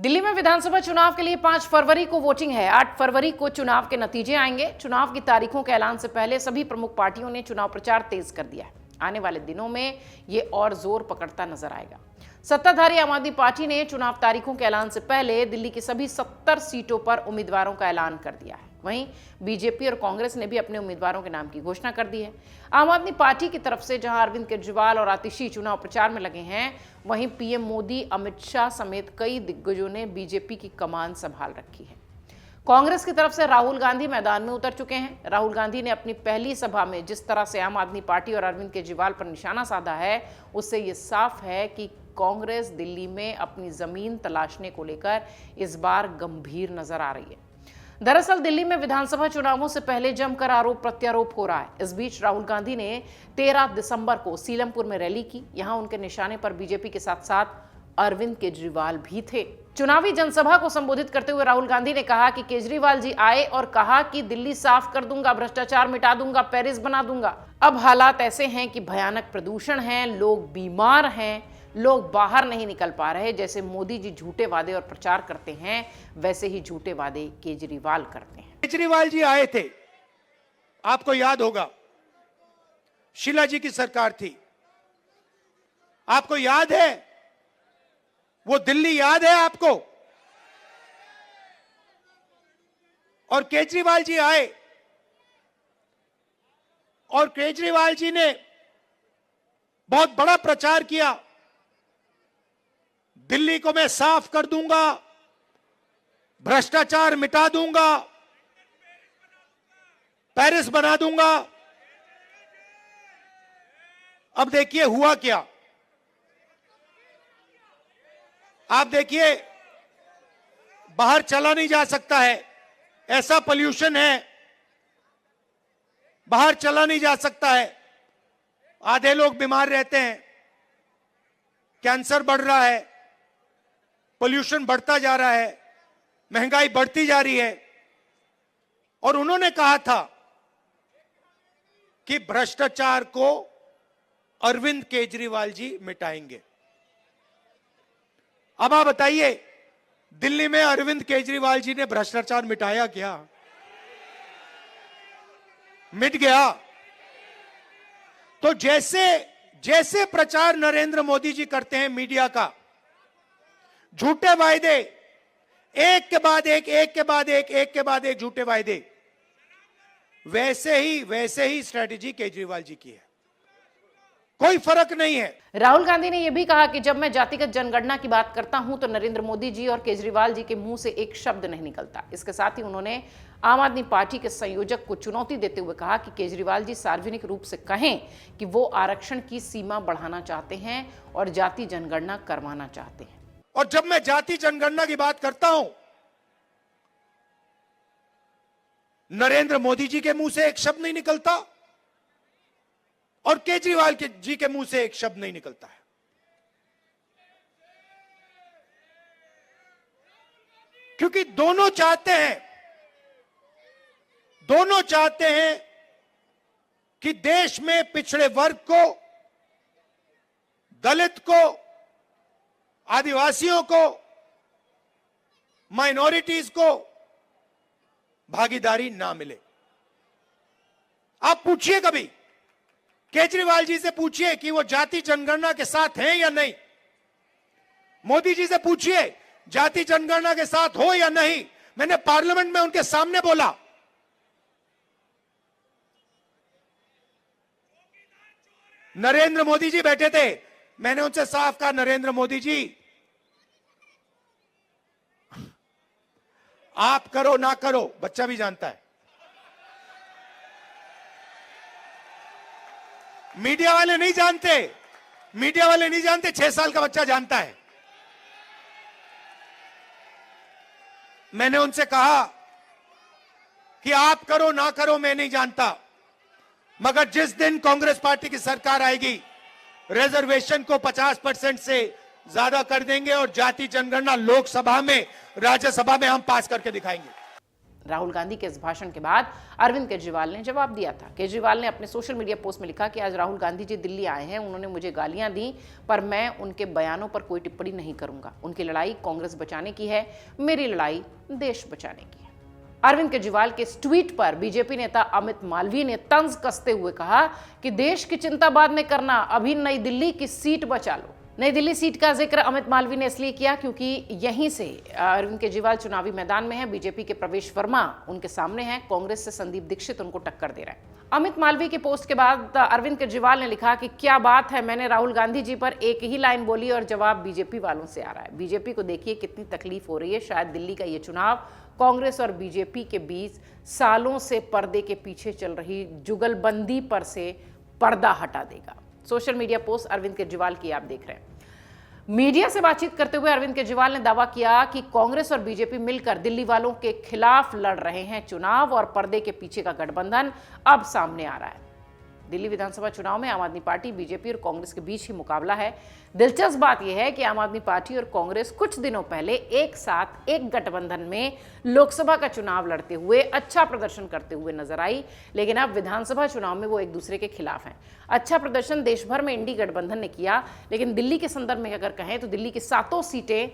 दिल्ली में विधानसभा चुनाव के लिए 5 फरवरी को वोटिंग है। 8 फरवरी को चुनाव के नतीजे आएंगे। चुनाव की तारीखों के ऐलान से पहले सभी प्रमुख पार्टियों ने चुनाव प्रचार तेज कर दिया है। आने वाले दिनों में ये और जोर पकड़ता नजर आएगा। सत्ताधारी आम आदमी पार्टी ने चुनाव तारीखों के ऐलान से पहले दिल्ली की सभी 70 सीटों पर उम्मीदवारों का ऐलान कर दिया है। वहीं बीजेपी और कांग्रेस ने भी अपने उम्मीदवारों के नाम की घोषणा कर दी है। आम आदमी पार्टी की तरफ से जहां अरविंद केजरीवाल और आतिशी चुनाव प्रचार में लगे हैं, वहीं पीएम मोदी, अमित शाह समेत कई दिग्गजों ने बीजेपी की कमान संभाल रखी है। कांग्रेस की तरफ से राहुल गांधी मैदान में उतर चुके हैं। राहुल गांधी ने अपनी पहली सभा में जिस तरह से आम आदमी पार्टी और अरविंद केजरीवाल पर निशाना साधा है, उससे ये साफ है कि कांग्रेस दिल्ली में अपनी जमीन तलाशने को लेकर इस बार गंभीर नजर आ रही है। दरअसल दिल्ली में विधानसभा चुनावों से पहले जमकर आरोप प्रत्यारोप हो रहा है। इस बीच राहुल गांधी ने 13 दिसंबर को सीलमपुर में रैली की। यहां उनके निशाने पर बीजेपी के साथ साथ अरविंद केजरीवाल भी थे। चुनावी जनसभा को संबोधित करते हुए राहुल गांधी ने कहा कि केजरीवाल जी आए और कहा कि दिल्ली साफ कर दूंगा, भ्रष्टाचार मिटा दूंगा, पेरिस बना दूंगा। अब हालात ऐसे हैं कि भयानक प्रदूषण है, लोग बीमार हैं, लोग बाहर नहीं निकल पा रहे। जैसे मोदी जी झूठे वादे और प्रचार करते हैं, वैसे ही झूठे वादे केजरीवाल करते हैं। केजरीवाल जी आए थे, आपको याद होगा, शीला जी की सरकार थी, आपको याद है? वो दिल्ली याद है आपको? और केजरीवाल जी आए और केजरीवाल जी ने बहुत बड़ा प्रचार किया, दिल्ली को मैं साफ कर दूंगा, भ्रष्टाचार मिटा दूंगा, पेरिस बना दूंगा। अब देखिए हुआ क्या। आप देखिए, बाहर चला नहीं जा सकता है, ऐसा पोल्यूशन है, बाहर चला नहीं जा सकता है, आधे लोग बीमार रहते हैं, कैंसर बढ़ रहा है, पोल्यूशन बढ़ता जा रहा है, महंगाई बढ़ती जा रही है। और उन्होंने कहा था कि भ्रष्टाचार को अरविंद केजरीवाल जी मिटाएंगे। अब आप बताइए, दिल्ली में अरविंद केजरीवाल जी ने भ्रष्टाचार मिटाया क्या? मिट गया। तो जैसे जैसे प्रचार नरेंद्र मोदी जी करते हैं मीडिया का, झूठे वायदे, एक के बाद एक, एक के बाद एक, एक के बाद एक झूठे वायदे, वैसे ही स्ट्रेटेजी केजरीवाल जी की है। कोई फर्क नहीं है। राहुल गांधी ने यह भी कहा कि जब मैं जातिगत जनगणना की बात करता हूं तो नरेंद्र मोदी जी और केजरीवाल जी के मुंह से एक शब्द नहीं निकलता। इसके साथ ही उन्होंने आम आदमी पार्टी के संयोजक को चुनौती देते हुए कहा कि केजरीवाल जी सार्वजनिक रूप से कहें कि वो आरक्षण की सीमा बढ़ाना चाहते हैं और जाति जनगणना करवाना चाहते हैं। और जब मैं जाति जनगणना की बात करता हूं, नरेंद्र मोदी जी के मुंह से एक शब्द नहीं निकलता और केजरीवाल जी के मुंह से एक शब्द नहीं निकलता है। क्योंकि दोनों चाहते हैं कि देश में पिछड़े वर्ग को, दलित को, आदिवासियों को, माइनॉरिटीज को भागीदारी ना मिले। आप पूछिए, कभी केजरीवाल जी से पूछिए कि वो जाति जनगणना के साथ हैं या नहीं। मोदी जी से पूछिए जाति जनगणना के साथ हो या नहीं। मैंने पार्लियामेंट में उनके सामने बोला, नरेंद्र मोदी जी बैठे थे, मैंने उनसे साफ कहा, नरेंद्र मोदी जी आप करो ना करो, बच्चा भी जानता है, मीडिया वाले नहीं जानते, 6 साल का बच्चा जानता है। मैंने उनसे कहा कि आप करो ना करो मैं नहीं जानता, मगर जिस दिन कांग्रेस पार्टी की सरकार आएगी, रिजर्वेशन को 50% से ज्यादा कर देंगे और जाति जनगणना लोकसभा में, राज्यसभा में हम पास करके दिखाएंगे। राहुल गांधी के इस भाषण के बाद अरविंद केजरीवाल ने जवाब दिया था। केजरीवाल ने अपने सोशल मीडिया पोस्ट में लिखा कि आज राहुल गांधी जी दिल्ली आए हैं, उन्होंने मुझे गालियां दी, पर मैं उनके बयानों पर कोई टिप्पणी नहीं करूंगा। उनकी लड़ाई कांग्रेस बचाने की है, मेरी लड़ाई देश बचाने की है। अरविंद केजरीवाल के इस ट्वीट पर बीजेपी नेता अमित मालवीय ने तंज कसते हुए कहा कि देश की चिंता बाद में करना, अभी नई दिल्ली की सीट बचा लो। नई दिल्ली सीट का जिक्र अमित मालवीय ने इसलिए किया क्योंकि यहीं से अरविंद केजरीवाल चुनावी मैदान में है। बीजेपी के प्रवेश वर्मा उनके सामने हैं, कांग्रेस से संदीप दीक्षित उनको टक्कर दे रहा है। अमित मालवीय के पोस्ट के बाद अरविंद केजरीवाल ने लिखा कि क्या बात है, मैंने राहुल गांधी जी पर एक ही लाइन बोली और जवाब बीजेपी वालों से आ रहा है। बीजेपी को देखिए कितनी तकलीफ हो रही है। शायद दिल्ली का ये चुनाव कांग्रेस और बीजेपी के बीच सालों से पर्दे के पीछे चल रही जुगलबंदी पर से पर्दा हटा देगा। Social media post Arvind Kejriwal की आप देख रहे हैं। मीडिया से बातचीत करते हुए अरविंद केजरीवाल ने दावा किया कि कांग्रेस और बीजेपी मिलकर दिल्ली वालों के खिलाफ लड़ रहे हैं चुनाव, और पर्दे के पीछे का गठबंधन अब सामने आ रहा है। दिल्ली विधानसभा चुनाव में आम आदमी पार्टी, बीजेपी और कांग्रेस के बीच ही मुकाबला है। दिलचस्प बात यह है कि आम आदमी पार्टी और कांग्रेस कुछ दिनों पहले एक साथ एक गठबंधन में लोकसभा का चुनाव लड़ते हुए अच्छा प्रदर्शन करते हुए नजर आई, लेकिन अब विधानसभा चुनाव में वो एक दूसरे के खिलाफ हैं। अच्छा प्रदर्शन देश भर में इंडी गठबंधन ने किया, लेकिन दिल्ली के संदर्भ में अगर कहें तो दिल्ली की 7 सीटें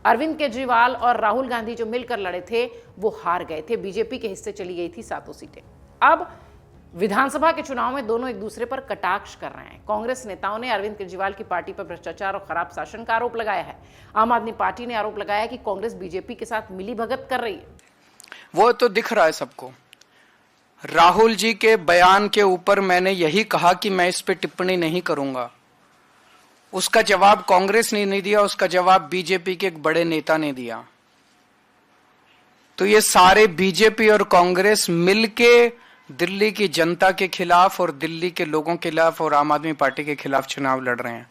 अरविंद केजरीवाल और राहुल गांधी जो मिलकर लड़े थे वो हार गए थे। बीजेपी के हिस्से चली गई थी 7 सीटें। अब विधानसभा के चुनाव में दोनों एक दूसरे पर कटाक्ष कर रहे हैं। कांग्रेस नेताओं ने अरविंद केजरीवाल की पार्टी पर भ्रष्टाचार और खराब शासन का आरोप लगाया है। आम आदमी पार्टी ने आरोप लगाया कि कांग्रेस बीजेपी के साथ मिलीभगत कर रही है। वो तो दिख रहा है सबको। राहुल जी के बयान के ऊपर मैंने यही कहा कि मैं इस पे टिप्पणी नहीं करूंगा। उसका जवाब कांग्रेस ने नहीं दिया, उसका जवाब बीजेपी के एक बड़े नेता ने दिया। तो ये सारे बीजेपी और कांग्रेस मिलके दिल्ली की जनता के खिलाफ और दिल्ली के लोगों के खिलाफ और आम आदमी पार्टी के खिलाफ चुनाव लड़ रहे हैं।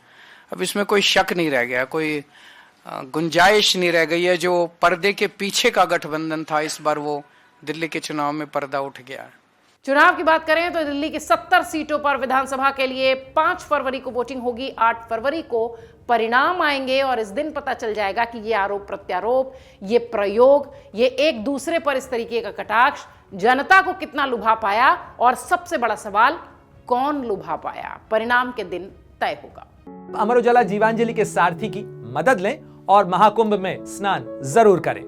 अब इसमें कोई शक नहीं रह गया, कोई गुंजाइश नहीं रह गई है। जो पर्दे के पीछे का गठबंधन था, इस बार वो दिल्ली के चुनाव में पर्दा उठ गया है। चुनाव की बात करें तो दिल्ली की 70 सीटों पर विधानसभा के लिए 5 फरवरी को वोटिंग होगी। 8 फरवरी को परिणाम आएंगे और इस दिन पता चल जाएगा कि ये आरोप प्रत्यारोप, ये प्रयोग, ये एक दूसरे पर इस तरीके का कटाक्ष जनता को कितना लुभा पाया, और सबसे बड़ा सवाल कौन लुभा पाया, परिणाम के दिन तय होगा। अमर उजाला जीवांजलि के सारथी की मदद लें और महाकुंभ में स्नान जरूर करें।